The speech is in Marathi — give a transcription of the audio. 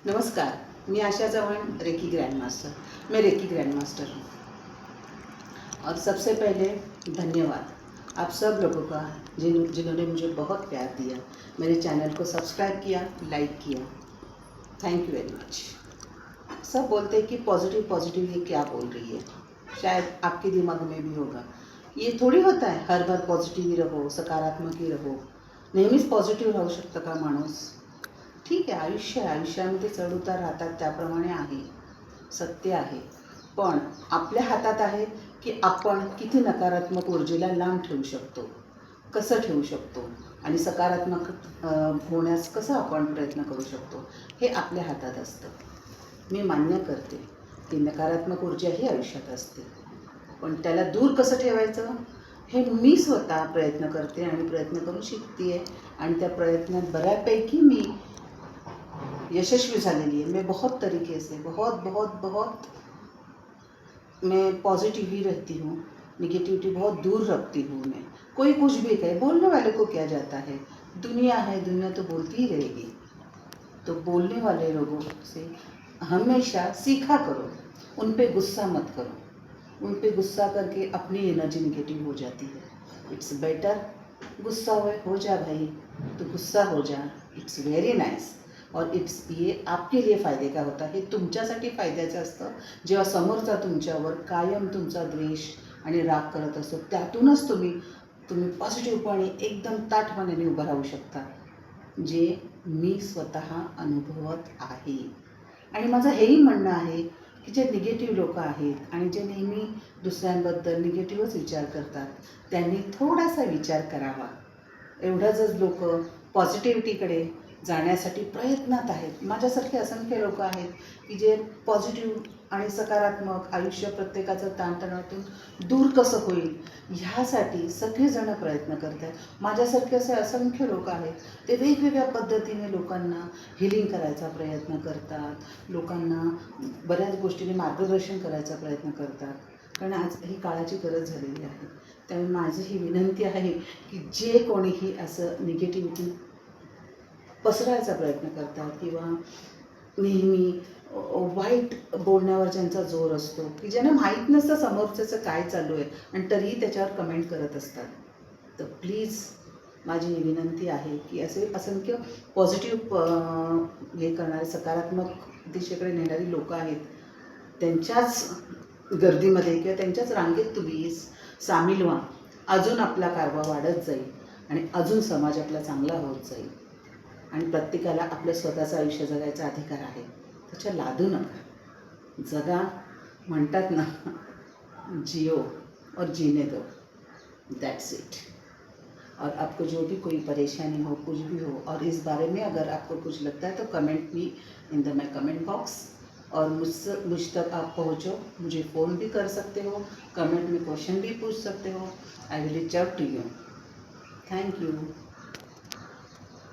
नमस्कार, मैं आशा चौहान, रेकी ग्रैंड मास्टर। मैं रेकी ग्रैंड मास्टर हूँ और सबसे पहले धन्यवाद आप सब लोगों का जिन्होंने मुझे बहुत प्यार दिया, मेरे चैनल को सब्सक्राइब किया, लाइक किया। Thank you very much. सब बोलते हैं कि पॉजिटिव पॉजिटिव ये क्या बोल रही है, शायद आपके दिमाग में भी होगा। ये थोड़ी होता आहे हर बार पॉझिटिव्ह रहो, सकारात्मक रहो, नेहमीच पॉझिटिव्ह राहू शकतं का माणूस? ठीक आहे, आयुष्य आहे, आयुष्यामध्ये चढउतार राहतात, त्याप्रमाणे आहे, सत्य आहे. पण आपल्या हातात आहे की आपण किती नकारात्मक ऊर्जेला लांब ठेवू शकतो, कसं ठेवू शकतो आणि सकारात्मक होण्यास कसं आपण प्रयत्न करू शकतो, हे आपल्या हातात असतं. मी मान्य करते की नकारात्मक ऊर्जा ही आयुष्यात असते, पण त्याला दूर कसं ठेवायचं हे मी स्वतः प्रयत्न करते आणि प्रयत्न करून शिकते आहे. आणि त्या प्रयत्नात बऱ्यापैकी मी यशस्वी झालेली है। मैं बहुत तरीके से बहुत बहुत बहुत मैं पॉजिटिव ही रहती हूँ, निगेटिविटी बहुत दूर रखती हूँ मैं। कोई कुछ भी कहे, बोलने वाले को क्या जाता है, दुनिया है, दुनिया तो बोलती ही रहेगी। तो बोलने वाले लोगों से हमेशा सीखा करो, उन पे गुस्सा मत करो। उन पे गुस्सा करके अपनी एनर्जी निगेटिव हो जाती है। इट्स बेटर गुस्सा हो जा भाई, तो गुस्सा हो जा, इट्स व्हेरी नाइस। और ये आपके लिए फ़ायदे का होता है, तुमच्यासाठी फायद्याचं असतं जेव्हा समोरचा तुमच्यावर कायम तुमचा द्वेष आणि राग करत असतो, त्यातूनच तुम्ही पॉझिटिव्हपणे एकदम ताठपणाने उभं राहू शकता, जे मी स्वतः अनुभवत आहे। आणि माझं हेही म्हणणं आहे की जे निगेटिव्ह लोक आहेत आणि जे नेहमी दुसऱ्यांबद्दल निगेटिव्हच विचार करतात, त्यांनी थोडासा विचार करावा। एवढंच लोक पॉझिटिव्हिटीकडे जाण्यासाठी प्रयत्नात आहेत। माझ्यासारखे असंख्य लोक आहेत की जे पॉझिटिव्ह आणि सकारात्मक आयुष्य प्रत्येकाचं ताणतणावातून दूर कसं होईल ह्यासाठी सगळेजण प्रयत्न करत आहेत। माझ्यासारखे असे असंख्य लोक आहेत, ते वेगवेगळ्या पद्धतीने लोकांना हिलिंग करायचा प्रयत्न करतात, लोकांना बऱ्याच गोष्टींनी मार्गदर्शन करायचा प्रयत्न करतात, कारण आज ही काळाची गरज झालेली आहे। त्यामुळे माझी ही विनंती आहे की जे कोणीही असं निगेटिव्हिटी पसरायचा प्रयत्न करतात किंवा नेहमी वाईट बोलण्यावर ज्यांचा जोर असतो, की ज्यांना माहीत नसतं समोरच्याचं काय चालू आहे आणि तरीही त्याच्यावर कमेंट करत असतात, तर प्लीज माझी विनंती आहे की असे असंख्य पॉझिटिव्ह हे करणारे सकारात्मक दिशेकडे नेणारी लोक आहेत, त्यांच्याच गर्दीमध्ये किंवा त्यांच्याच रांगेत तुम्ही सामील व्हा। अजून आपला कारभार वाढत जाईल आणि अजून समाज आपला चांगला होत जाईल आणि प्रत्येकाला आपलं स्वतःचं आयुष्य जगायचा अधिकार आहे, त्याच्या लादू नका, जगा। म्हणतात ना, जियो और जीने दो, दैट्स इट। और आपको जो भी कोई परेशानी हो, कुछ भी हो, और इस बारे में अगर आपको कुछ लगता है तो comment me in the my comment box, और मुझ तक आप पहुँचो, मुझे फ़ोन भी कर सकते हो, कमेंट में क्वेश्चन भी पूछ सकते हो। I will reach out to you. Thank you.